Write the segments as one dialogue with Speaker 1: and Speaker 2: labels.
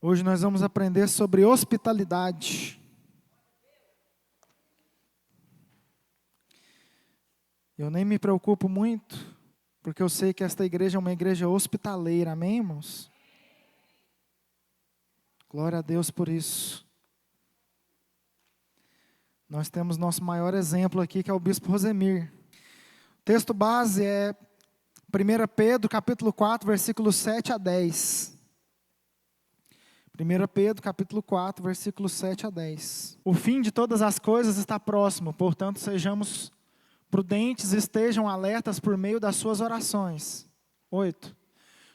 Speaker 1: Hoje nós vamos aprender sobre hospitalidade. Eu nem me preocupo muito, porque eu sei que esta igreja é uma igreja hospitaleira, amém, irmãos? Glória a Deus por isso. Nós temos nosso maior exemplo aqui, que é o bispo Rosemir. O texto base é 1 Pedro, capítulo 4, versículos 7 a 10. 1 Pedro, capítulo 4, versículos 7 a 10. O fim de todas as coisas está próximo, portanto, sejamos prudentes e estejam alertas por meio das suas orações. 8.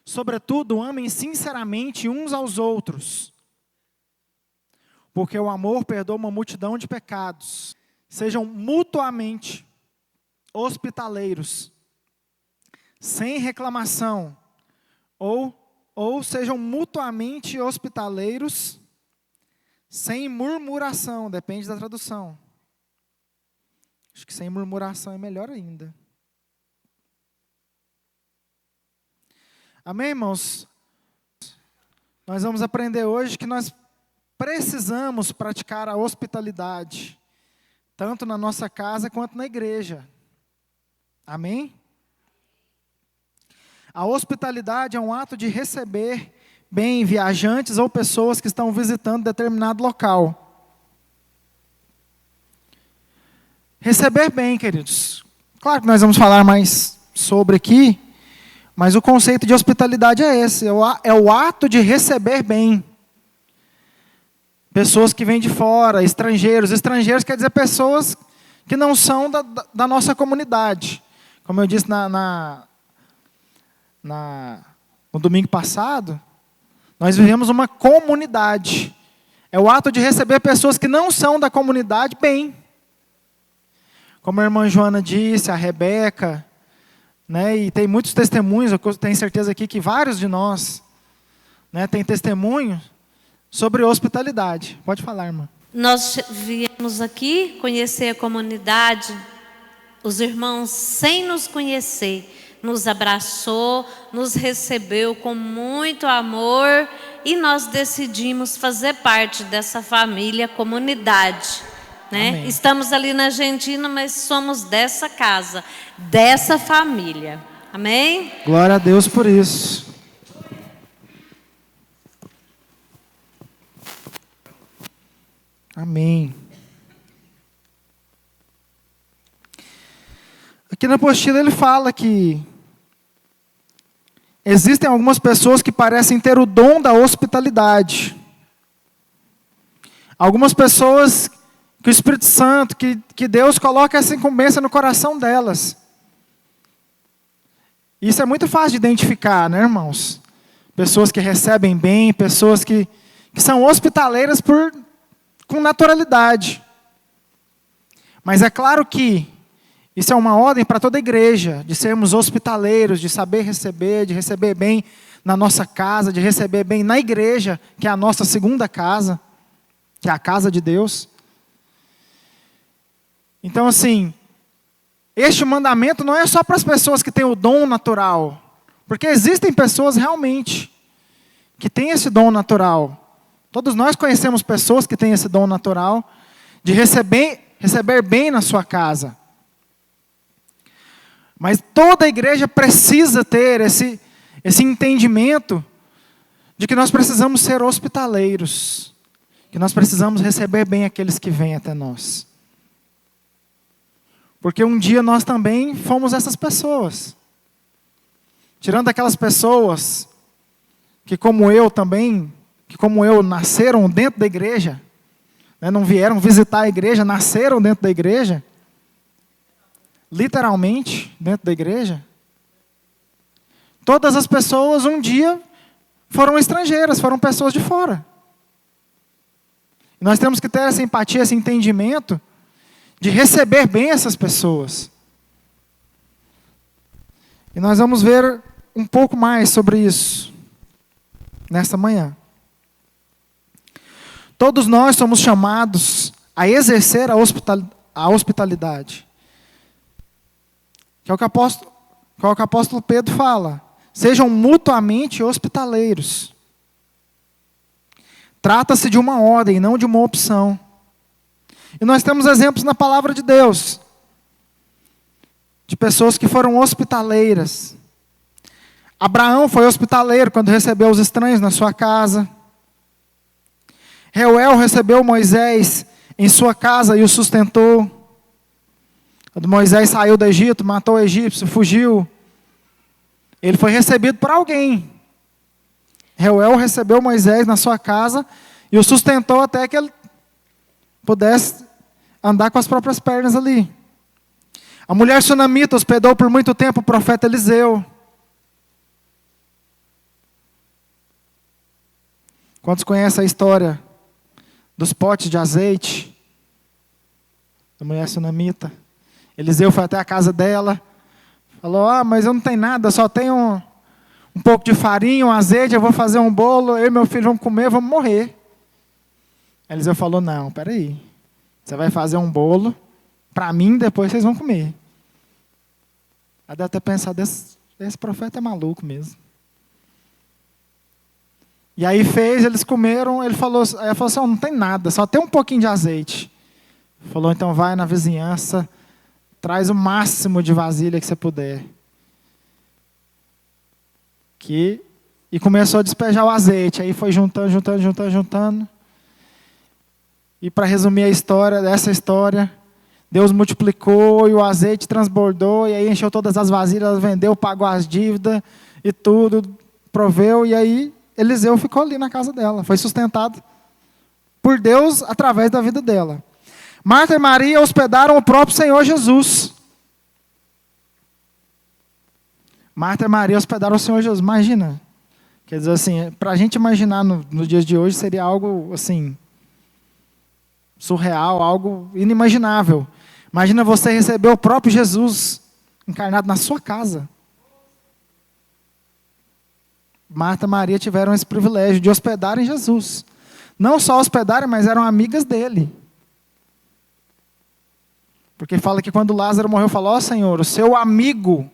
Speaker 1: Sobretudo, amem sinceramente uns aos outros, porque o amor perdoa uma multidão de pecados. Sejam mutuamente hospitaleiros, sem reclamação, ou sejam mutuamente hospitaleiros, sem murmuração, depende da tradução. Acho que sem murmuração é melhor ainda. Amém, irmãos? Nós vamos aprender hoje que nós precisamos praticar a hospitalidade, tanto na nossa casa quanto na igreja. Amém? A hospitalidade é um ato de receber bem viajantes ou pessoas que estão visitando determinado local. Receber bem, queridos. Claro que nós vamos falar mais sobre aqui, mas o conceito de hospitalidade é esse, é o ato de receber bem. Pessoas que vêm de fora, estrangeiros. Estrangeiros quer dizer pessoas que não são da nossa comunidade. Como eu disse no domingo passado, nós vivemos uma comunidade. É o ato de receber pessoas que não são da comunidade bem. Como a irmã Joana disse, a Rebeca, né, e tem muitos testemunhos, eu tenho certeza aqui que vários de nós, né, têm testemunho sobre hospitalidade. Pode falar, irmã.
Speaker 2: Nós viemos aqui conhecer a comunidade, os irmãos, sem nos conhecer, nos abraçou, nos recebeu com muito amor e nós decidimos fazer parte dessa família, comunidade. Né? Estamos ali na Argentina, mas somos dessa casa, dessa família. Amém?
Speaker 1: Glória a Deus por isso. Amém. Aqui na apostila ele fala que existem algumas pessoas que parecem ter o dom da hospitalidade. Algumas pessoas que o Espírito Santo, que Deus coloca essa incumbência no coração delas. Isso é muito fácil de identificar, né, irmãos? Pessoas que recebem bem, pessoas que são hospitaleiras com naturalidade. Mas é claro que isso é uma ordem para toda a igreja, de sermos hospitaleiros, de saber receber, de receber bem na nossa casa, de receber bem na igreja, que é a nossa segunda casa, que é a casa de Deus. Então, assim, este mandamento não é só para as pessoas que têm o dom natural, porque existem pessoas realmente que têm esse dom natural. Todos nós conhecemos pessoas que têm esse dom natural de receber bem na sua casa. Mas toda a igreja precisa ter esse entendimento de que nós precisamos ser hospitaleiros, que nós precisamos receber bem aqueles que vêm até nós. Porque um dia nós também fomos essas pessoas. Tirando aquelas pessoas que como eu nasceram dentro da igreja, né, não vieram visitar a igreja, nasceram dentro da igreja, literalmente dentro da igreja. Todas as pessoas um dia foram estrangeiras, foram pessoas de fora. E nós temos que ter essa empatia, esse entendimento de receber bem essas pessoas. E nós vamos ver um pouco mais sobre isso nesta manhã. Todos nós somos chamados a exercer a hospitalidade. Que é o que o apóstolo Pedro fala. Sejam mutuamente hospitaleiros. Trata-se de uma ordem, não de uma opção. E nós temos exemplos na palavra de Deus, de pessoas que foram hospitaleiras. Abraão foi hospitaleiro quando recebeu os estranhos na sua casa. Reuel recebeu Moisés em sua casa e o sustentou. Quando Moisés saiu do Egito, matou o egípcio, fugiu, ele foi recebido por alguém. Reuel recebeu Moisés na sua casa e o sustentou até que ele pudesse andar com as próprias pernas ali. A mulher sunamita hospedou por muito tempo o profeta Eliseu. Quantos conhecem a história dos potes de azeite da mulher sunamita? Eliseu foi até a casa dela, falou: mas eu não tenho nada, só tenho um pouco de farinha, um azeite, eu vou fazer um bolo, eu e meu filho vamos comer, vamos morrer. Eliseu falou: não, peraí, você vai fazer um bolo para mim, depois vocês vão comer. Ela deve ter pensado, esse profeta é maluco mesmo. E aí fez, eles comeram, aí ela falou assim: não tem nada, só tem um pouquinho de azeite. Falou: então vai na vizinhança, traz o máximo de vasilha que você puder. E começou a despejar o azeite, aí foi juntando. E para resumir essa história, Deus multiplicou e o azeite transbordou, e aí encheu todas as vasilhas, vendeu, pagou as dívidas e tudo, proveu, e aí Eliseu ficou ali na casa dela, foi sustentado por Deus através da vida dela. Marta e Maria hospedaram o próprio Senhor Jesus. Marta e Maria hospedaram o Senhor Jesus. Imagina. Quer dizer assim, para a gente imaginar nos dias de hoje seria algo assim, surreal, algo inimaginável. Imagina você receber o próprio Jesus encarnado na sua casa. Marta e Maria tiveram esse privilégio de hospedarem Jesus. Não só hospedarem, mas eram amigas dele. Porque fala que quando Lázaro morreu, falou: Senhor, o seu amigo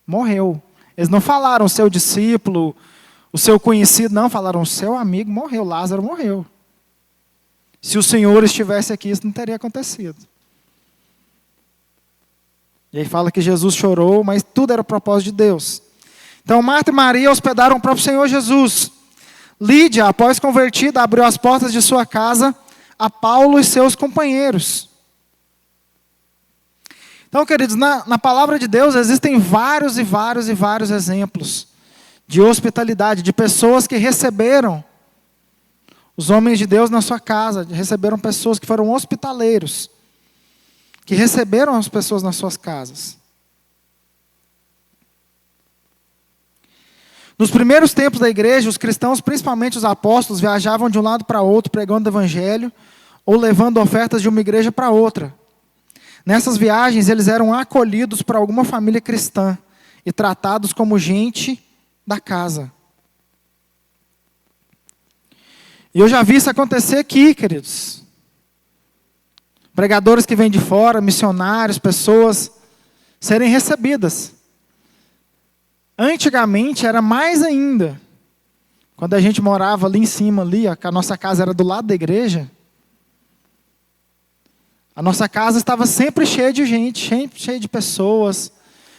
Speaker 1: morreu. Eles não falaram o seu discípulo, o seu conhecido, não, falaram o seu amigo morreu, Lázaro morreu. Se o Senhor estivesse aqui, isso não teria acontecido. E aí fala que Jesus chorou, mas tudo era o propósito de Deus. Então Marta e Maria hospedaram o próprio Senhor Jesus. Lídia, após convertida, abriu as portas de sua casa a Paulo e seus companheiros. Então, queridos, na palavra de Deus existem vários exemplos de hospitalidade, de pessoas que receberam os homens de Deus na sua casa, receberam pessoas que foram hospitaleiros, que receberam as pessoas nas suas casas. Nos primeiros tempos da igreja, os cristãos, principalmente os apóstolos, viajavam de um lado para outro pregando o evangelho ou levando ofertas de uma igreja para outra. Nessas viagens, eles eram acolhidos por alguma família cristã e tratados como gente da casa. E eu já vi isso acontecer aqui, queridos. Pregadores que vêm de fora, missionários, pessoas serem recebidas. Antigamente era mais ainda. Quando a gente morava ali em cima, que a nossa casa era do lado da igreja, a nossa casa estava sempre cheia de gente, cheia de pessoas.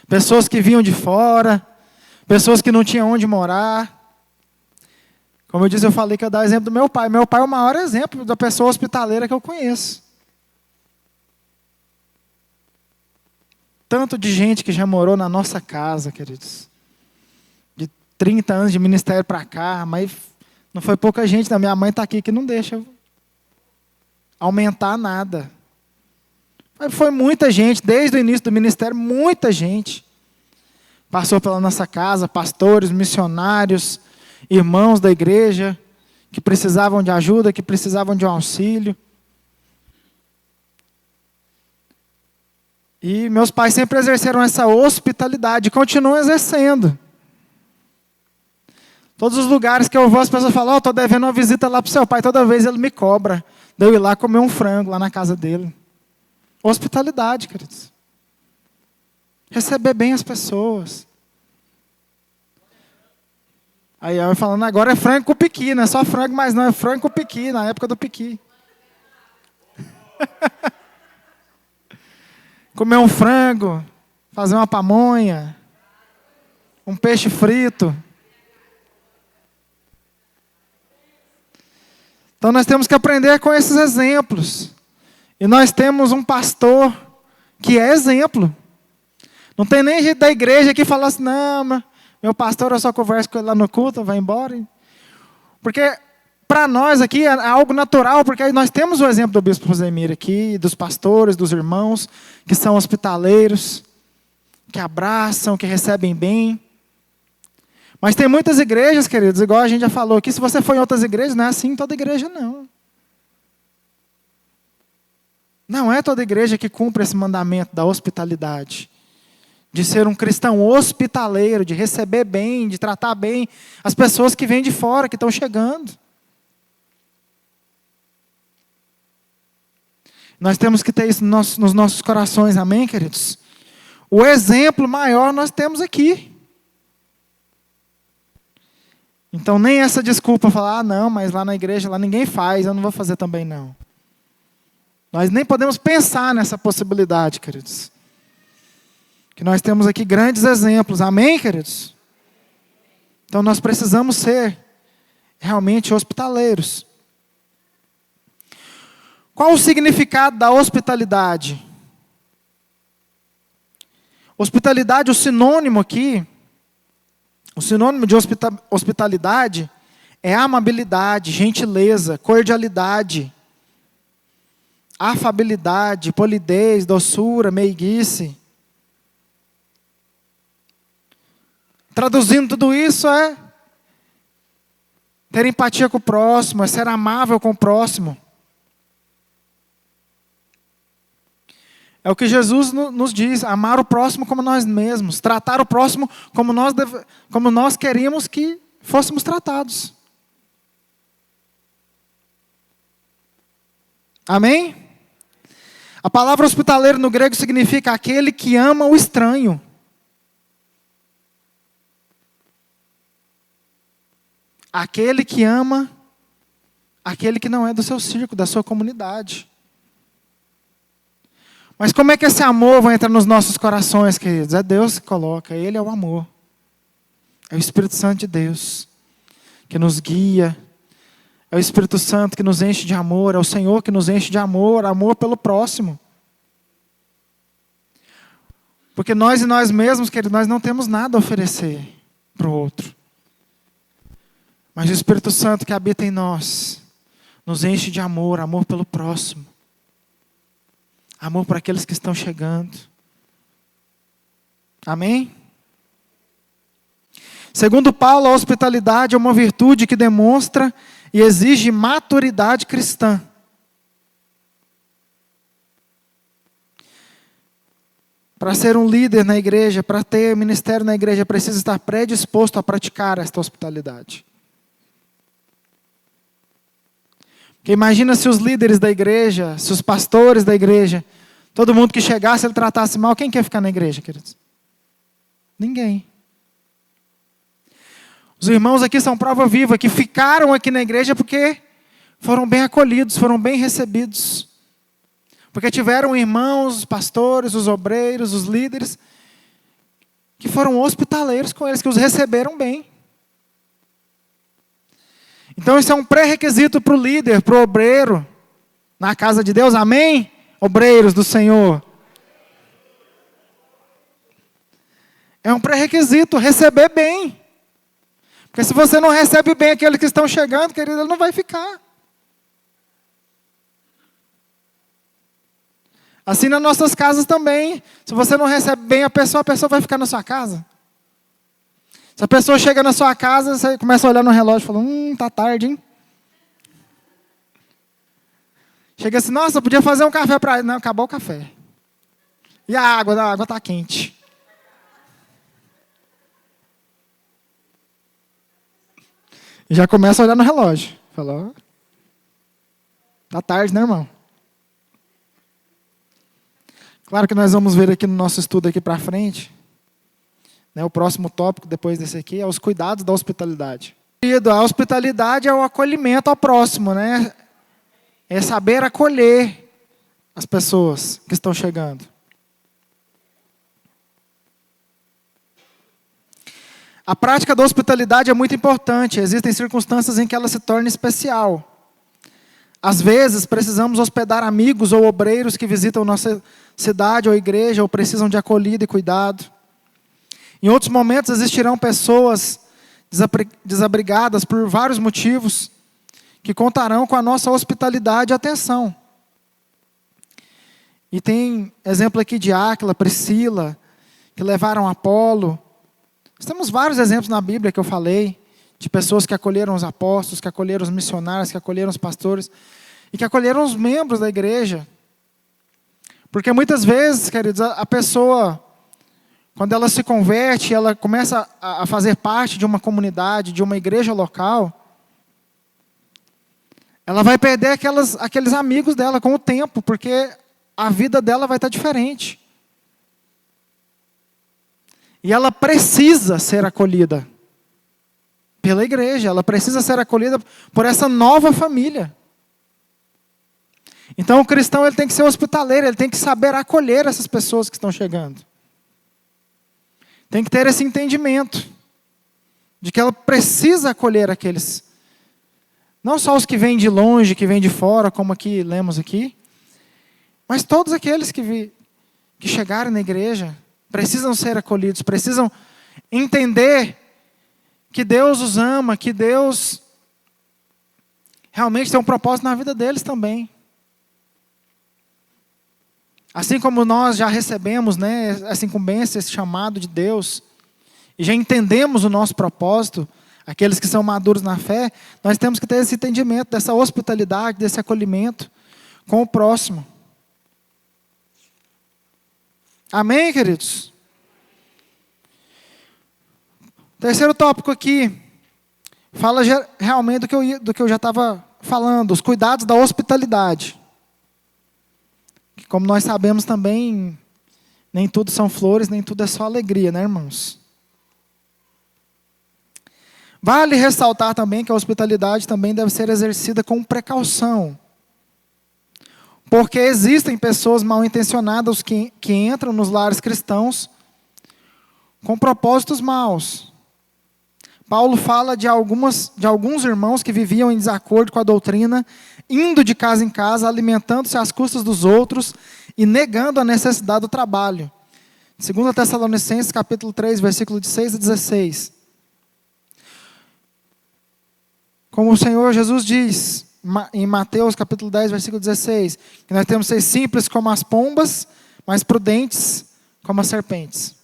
Speaker 1: Pessoas que vinham de fora, pessoas que não tinham onde morar. Como eu disse, eu falei que eu ia dar exemplo do meu pai. Meu pai é o maior exemplo da pessoa hospitaleira que eu conheço. Tanto de gente que já morou na nossa casa, queridos. De 30 anos de ministério para cá, mas não foi pouca gente. Minha mãe está aqui que não deixa eu aumentar nada. Mas foi muita gente, desde o início do ministério, muita gente passou pela nossa casa, pastores, missionários, irmãos da igreja, que precisavam de ajuda, que precisavam de um auxílio. E meus pais sempre exerceram essa hospitalidade, e continuam exercendo. Todos os lugares que eu vou, as pessoas falam: estou devendo uma visita lá para o seu pai, toda vez ele me cobra, de eu ir lá comer um frango, lá na casa dele. Hospitalidade, queridos. Receber bem as pessoas. Aí eu falando, agora é frango com piqui, não é só frango, mas não, é frango com piqui, na época do piqui. Comer um frango, fazer uma pamonha, um peixe frito. Então nós temos que aprender com esses exemplos. E nós temos um pastor que é exemplo. Não tem nem gente da igreja que fala assim, não, meu pastor eu só converso com ele lá no culto, vai embora. Porque para nós aqui é algo natural, porque nós temos o exemplo do bispo Rosemir aqui, dos pastores, dos irmãos, que são hospitaleiros, que abraçam, que recebem bem. Mas tem muitas igrejas, queridos, igual a gente já falou aqui, se você for em outras igrejas, não é assim em toda igreja, não. Não é toda igreja que cumpre esse mandamento da hospitalidade. De ser um cristão hospitaleiro, de receber bem, de tratar bem as pessoas que vêm de fora, que estão chegando. Nós temos que ter isso nos nossos corações, amém, queridos? O exemplo maior nós temos aqui. Então nem essa desculpa falar, não, mas lá na igreja lá ninguém faz, eu não vou fazer também não. Nós nem podemos pensar nessa possibilidade, queridos. Que nós temos aqui grandes exemplos, amém, queridos? Então nós precisamos ser realmente hospitaleiros. Qual o significado da hospitalidade? Hospitalidade, o sinônimo aqui, o sinônimo de hospitalidade é amabilidade, gentileza, cordialidade, afabilidade, polidez, doçura, meiguice. Traduzindo tudo isso é ter empatia com o próximo, é ser amável com o próximo. É o que Jesus nos diz, amar o próximo como nós mesmos, tratar o próximo como nós queríamos que fôssemos tratados. Amém? A palavra hospitaleiro no grego significa aquele que ama o estranho. Aquele que ama aquele que não é do seu círculo, da sua comunidade. Mas como é que esse amor vai entrar nos nossos corações, queridos? É Deus que coloca, Ele é o amor. É o Espírito Santo de Deus que nos guia. É o Espírito Santo que nos enche de amor. É o Senhor que nos enche de amor, amor pelo próximo. Porque nós e nós mesmos, queridos, nós não temos nada a oferecer para o outro. Mas o Espírito Santo que habita em nós, nos enche de amor, amor pelo próximo. Amor para aqueles que estão chegando. Amém? Segundo Paulo, a hospitalidade é uma virtude que demonstra e exige maturidade cristã. Para ser um líder na igreja, para ter ministério na igreja, precisa estar predisposto a praticar esta hospitalidade. Porque imagina se os líderes da igreja, se os pastores da igreja, todo mundo que chegasse, ele tratasse mal, quem quer ficar na igreja, queridos? Ninguém. Os irmãos aqui são prova viva, que ficaram aqui na igreja porque foram bem acolhidos, foram bem recebidos. Porque tiveram irmãos, os pastores, os obreiros, os líderes, que foram hospitaleiros com eles, que os receberam bem. Então isso é um pré-requisito para o líder, para o obreiro, na casa de Deus, amém? Obreiros do Senhor. É um pré-requisito, receber bem. Porque se você não recebe bem aqueles que estão chegando, querido, ele não vai ficar. Assim nas nossas casas também. Se você não recebe bem a pessoa vai ficar na sua casa. Se a pessoa chega na sua casa, você começa a olhar no relógio e fala, tá tarde, hein? Chega assim, nossa, podia fazer um café para ele. Não, acabou o café. E a água? Não, a água está quente. E já começa a olhar no relógio. Falou, tá tarde, né, irmão? Claro que nós vamos ver aqui no nosso estudo aqui para frente, né, o próximo tópico depois desse aqui é os cuidados da hospitalidade. A hospitalidade é o acolhimento ao próximo, né? É saber acolher as pessoas que estão chegando. A prática da hospitalidade é muito importante. Existem circunstâncias em que ela se torna especial. Às vezes, precisamos hospedar amigos ou obreiros que visitam nossa cidade ou igreja ou precisam de acolhida e cuidado. Em outros momentos, existirão pessoas desabrigadas por vários motivos que contarão com a nossa hospitalidade e atenção. E tem exemplo aqui de Áquila, Priscila, que levaram Apolo. Nós temos vários exemplos na Bíblia que eu falei, de pessoas que acolheram os apóstolos, que acolheram os missionários, que acolheram os pastores, e que acolheram os membros da igreja. Porque muitas vezes, queridos, a pessoa, quando ela se converte, ela começa a fazer parte de uma comunidade, de uma igreja local, ela vai perder aqueles amigos dela com o tempo, porque a vida dela vai estar diferente. E ela precisa ser acolhida pela igreja, ela precisa ser acolhida por essa nova família. Então o cristão ele tem que ser hospitaleiro, ele tem que saber acolher essas pessoas que estão chegando. Tem que ter esse entendimento de que ela precisa acolher aqueles, não só os que vêm de longe, que vêm de fora, como aqui lemos aqui, mas todos aqueles que chegarem na igreja precisam ser acolhidos, precisam entender que Deus os ama, que Deus realmente tem um propósito na vida deles também. Assim como nós já recebemos, né, essa incumbência, esse chamado de Deus, e já entendemos o nosso propósito, aqueles que são maduros na fé, nós temos que ter esse entendimento, dessa hospitalidade, desse acolhimento com o próximo. Amém, queridos? Terceiro tópico aqui, fala realmente do que eu já estava falando, os cuidados da hospitalidade. Que, como nós sabemos também, nem tudo são flores, nem tudo é só alegria, né, irmãos? Vale ressaltar também que a hospitalidade também deve ser exercida com precaução. Porque existem pessoas mal intencionadas que entram nos lares cristãos com propósitos maus. Paulo fala de alguns irmãos que viviam em desacordo com a doutrina, indo de casa em casa, alimentando-se às custas dos outros e negando a necessidade do trabalho. 2 Tessalonicenses, capítulo 3, versículo de 6 a 16. Como o Senhor Jesus diz em Mateus, capítulo 10, versículo 16, que nós temos que ser simples como as pombas, mas prudentes como as serpentes.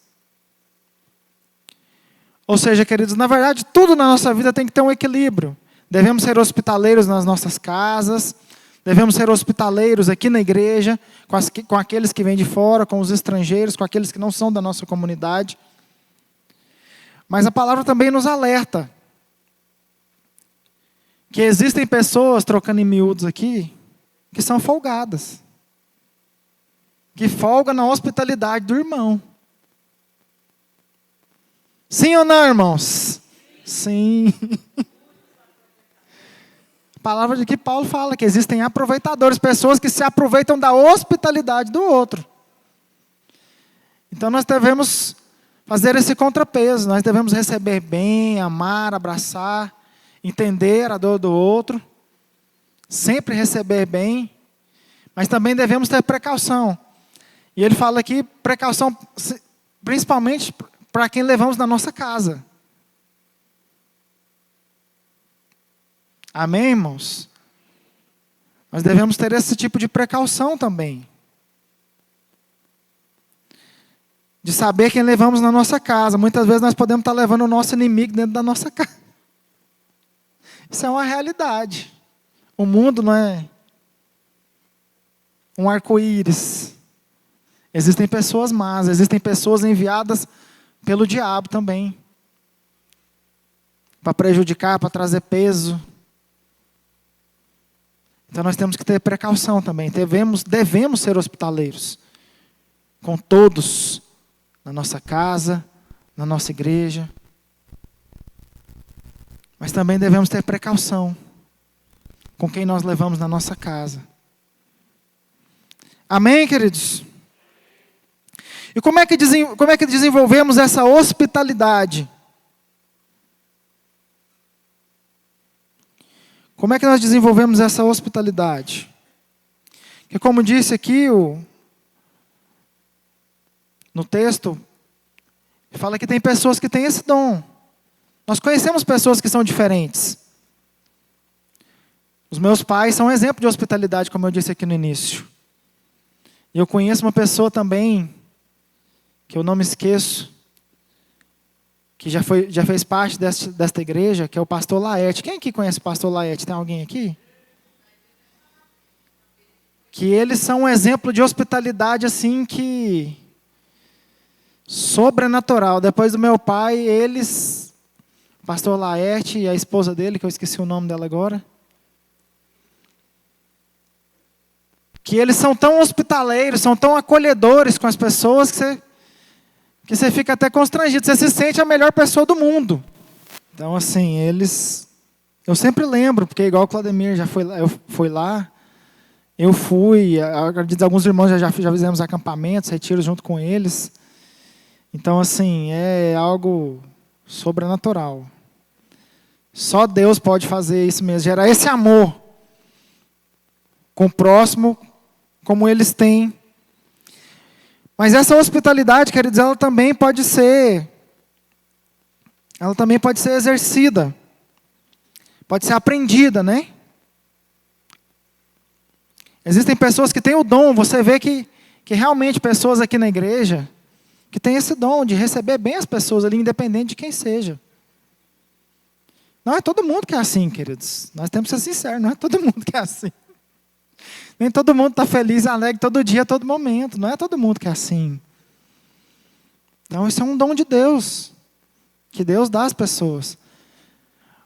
Speaker 1: Ou seja, queridos, na verdade, tudo na nossa vida tem que ter um equilíbrio. Devemos ser hospitaleiros nas nossas casas, devemos ser hospitaleiros aqui na igreja, com aqueles que vêm de fora, com os estrangeiros, com aqueles que não são da nossa comunidade. Mas a palavra também nos alerta que existem pessoas, trocando em miúdos aqui, que são folgadas, que folgam na hospitalidade do irmão. Sim ou não, irmãos? Sim. A palavra de que Paulo fala que existem aproveitadores, pessoas que se aproveitam da hospitalidade do outro. Então nós devemos fazer esse contrapeso, nós devemos receber bem, amar, abraçar, entender a dor do outro, sempre receber bem, mas também devemos ter precaução. E ele fala aqui, precaução principalmente para quem levamos na nossa casa. Amém, irmãos? Nós devemos ter esse tipo de precaução também. De saber quem levamos na nossa casa. Muitas vezes nós podemos estar levando o nosso inimigo dentro da nossa casa. Isso é uma realidade. O mundo não é um arco-íris. Existem pessoas más, existem pessoas enviadas pelo diabo também. Para prejudicar, para trazer peso. Então nós temos que ter precaução também. Devemos ser hospitaleiros. Com todos. Na nossa casa, na nossa igreja. Mas também devemos ter precaução com quem nós levamos na nossa casa. Amém, queridos? E como é que desenvolvemos essa hospitalidade? Como é que nós desenvolvemos essa hospitalidade? Porque como disse aqui no texto, fala que tem pessoas que têm esse dom. Nós conhecemos pessoas que são diferentes. Os meus pais são um exemplo de hospitalidade, como eu disse aqui no início. E eu conheço uma pessoa também, que eu não me esqueço, que já fez parte desta igreja, que é o pastor Laerte. Quem aqui conhece o pastor Laerte? Tem alguém aqui? Que eles são um exemplo de hospitalidade assim que sobrenatural. Depois do meu pai, eles, o pastor Laerte e a esposa dele, que eu esqueci o nome dela agora, que eles são tão hospitaleiros, são tão acolhedores com as pessoas que você fica até constrangido. Você se sente a melhor pessoa do mundo. Então, assim, eu sempre lembro, porque igual o Claudemir já foi lá, eu fui, acredito, alguns irmãos já fizemos acampamentos, retiros junto com eles. Então, assim, é algo sobrenatural. Só Deus pode fazer isso mesmo, gerar esse amor com o próximo, como eles têm. Mas essa hospitalidade, queridos, ela também pode ser exercida. Pode ser aprendida, né? Existem pessoas que têm o dom, você vê que realmente pessoas aqui na igreja, que têm esse dom de receber bem as pessoas ali, independente de quem seja. Não é todo mundo que é assim, queridos. Nós temos que ser sinceros, não é todo mundo que é assim. Nem todo mundo está feliz e alegre todo dia, todo momento. Não é todo mundo que é assim. Então, isso é um dom de Deus, que Deus dá às pessoas.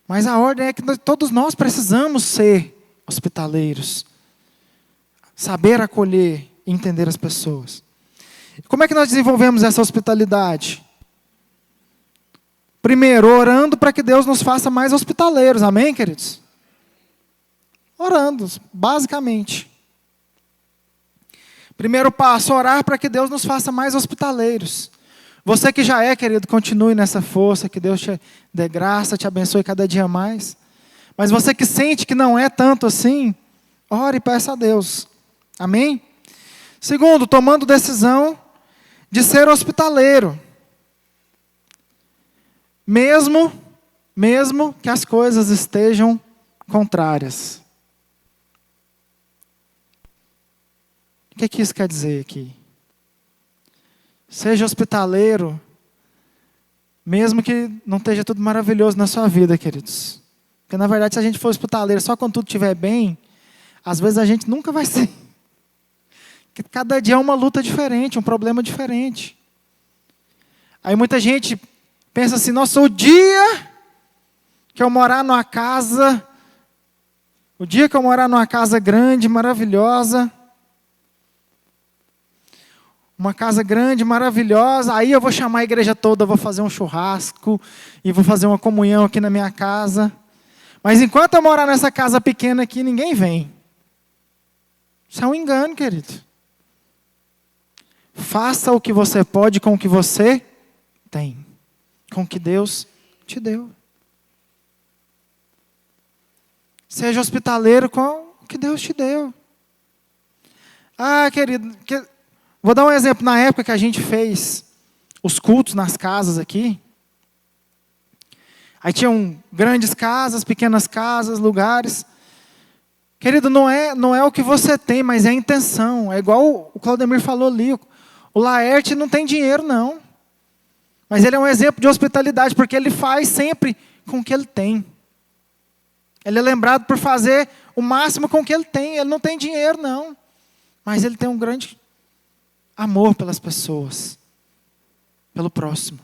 Speaker 1: Mas a ordem é que todos nós precisamos ser hospitaleiros. Saber acolher e entender as pessoas. Como é que nós desenvolvemos essa hospitalidade? Primeiro, orando para que Deus nos faça mais hospitaleiros. Amém, queridos? Orando, basicamente. Primeiro passo, orar para que Deus nos faça mais hospitaleiros. Você que já é, querido, continue nessa força, que Deus te dê graça, te abençoe cada dia mais. Mas você que sente que não é tanto assim, ore e peça a Deus. Amém? Segundo, tomando decisão de ser hospitaleiro. Mesmo que as coisas estejam contrárias. O que isso quer dizer aqui? Seja hospitaleiro, mesmo que não esteja tudo maravilhoso na sua vida, queridos. Porque, na verdade, se a gente for hospitaleiro só quando tudo estiver bem, às vezes a gente nunca vai ser. Porque cada dia é uma luta diferente, um problema diferente. Aí muita gente pensa assim, nossa, o dia que eu morar numa casa, o dia que eu morar numa casa grande, maravilhosa, uma casa grande, maravilhosa, aí eu vou chamar a igreja toda, vou fazer um churrasco e vou fazer uma comunhão aqui na minha casa. Mas enquanto eu morar nessa casa pequena aqui, ninguém vem. Isso é um engano, querido. Faça o que você pode com o que você tem, com o que Deus te deu. Seja hospitaleiro com o que Deus te deu. Ah, querido, vou dar um exemplo. Na época que a gente fez os cultos nas casas aqui, aí tinham grandes casas, pequenas casas, lugares. Querido, não é o que você tem, mas é a intenção. É igual o Claudemir falou ali. O Laerte não tem dinheiro, não. Mas ele é um exemplo de hospitalidade, porque ele faz sempre com o que ele tem. Ele é lembrado por fazer o máximo com o que ele tem. Ele não tem dinheiro, não. Mas ele tem um grande amor pelas pessoas, pelo próximo.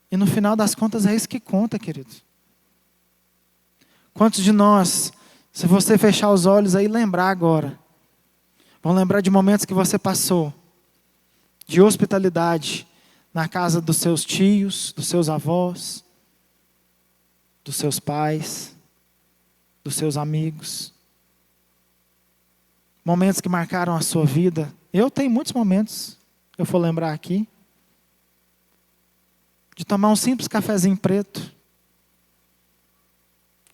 Speaker 1: E no final das contas é isso que conta, querido. Quantos de nós, se você fechar os olhos aí e lembrar agora, vão lembrar de momentos que você passou, de hospitalidade, na casa dos seus tios, dos seus avós, dos seus pais, dos seus amigos. Momentos que marcaram a sua vida. Eu tenho muitos momentos, eu vou lembrar aqui, de tomar um simples cafezinho preto,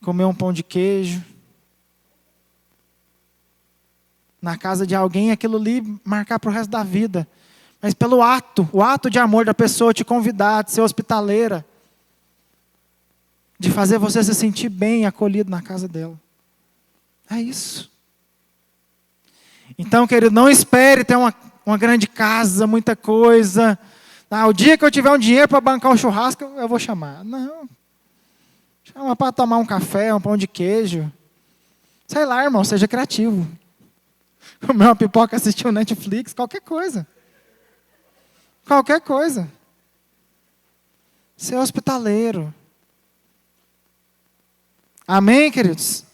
Speaker 1: comer um pão de queijo, na casa de alguém, aquilo ali marcar para o resto da vida. Mas pelo ato, o ato de amor da pessoa te convidar, de ser hospitaleira, de fazer você se sentir bem acolhido na casa dela. É isso. Então, querido, não espere ter uma grande casa, muita coisa. O dia que eu tiver um dinheiro para bancar um churrasco, eu vou chamar. Não. Chama para tomar um café, um pão de queijo. Sei lá, irmão, seja criativo. Comer uma pipoca, assistir um Netflix, qualquer coisa. Qualquer coisa. Ser hospitaleiro. Amém, queridos?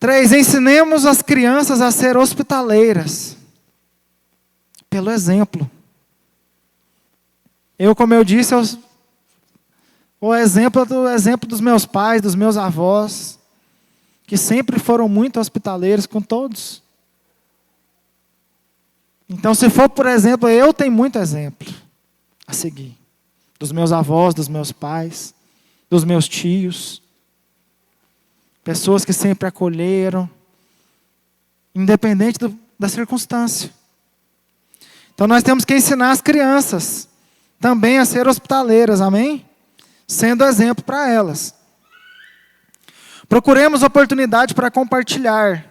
Speaker 1: 3, ensinemos as crianças a ser hospitaleiras. Pelo exemplo. Como eu disse, o exemplo dos meus pais, dos meus avós, que sempre foram muito hospitaleiros com todos. Então, se for por exemplo, eu tenho muito exemplo a seguir. Dos meus avós, dos meus pais, dos meus tios. Pessoas que sempre acolheram, independente da circunstância. Então, nós temos que ensinar as crianças também a ser hospitaleiras, amém? Sendo exemplo para elas. Procuremos oportunidade para compartilhar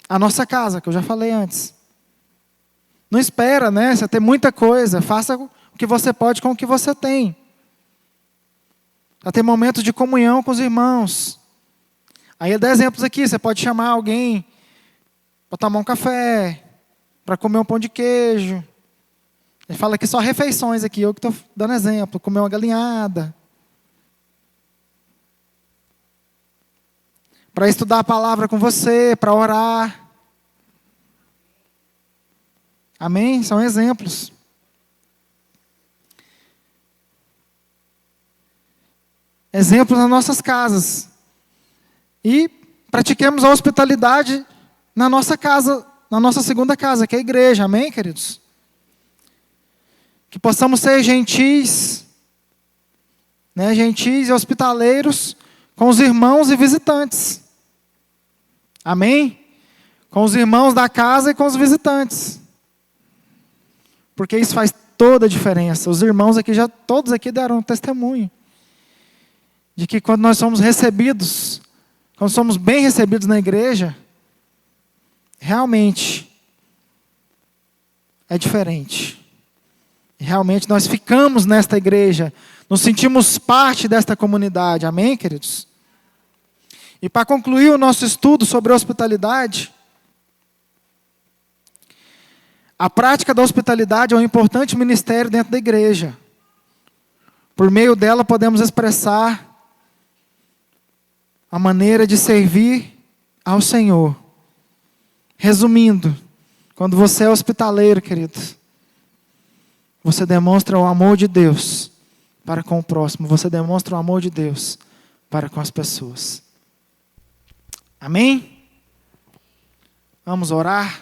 Speaker 1: a nossa casa, que eu já falei antes. Não espera, né? Você tem muita coisa. Faça o que você pode com o que você tem. Para ter momentos de comunhão com os irmãos. Aí eu dou exemplos aqui. Você pode chamar alguém para tomar um café, para comer um pão de queijo. Ele fala aqui só refeições aqui. Eu que estou dando exemplo. Comer uma galinhada. Para estudar a palavra com você, para orar. Amém? São exemplos. Exemplos nas nossas casas. E pratiquemos a hospitalidade na nossa casa, na nossa segunda casa, que é a igreja. Amém, queridos? Que possamos ser gentis, né? Gentis e hospitaleiros com os irmãos e visitantes. Amém? Com os irmãos da casa e com os visitantes. Porque isso faz toda a diferença. Os irmãos aqui, todos aqui deram um testemunho. De que quando nós somos recebidos, quando somos bem recebidos na igreja, realmente é diferente. Realmente nós ficamos nesta igreja, nos sentimos parte desta comunidade. Amém, queridos? E para concluir o nosso estudo sobre hospitalidade, a prática da hospitalidade é um importante ministério dentro da igreja. Por meio dela podemos expressar a maneira de servir ao Senhor. Resumindo, quando você é hospitaleiro, querido, você demonstra o amor de Deus para com o próximo. Você demonstra o amor de Deus para com as pessoas. Amém? Vamos orar.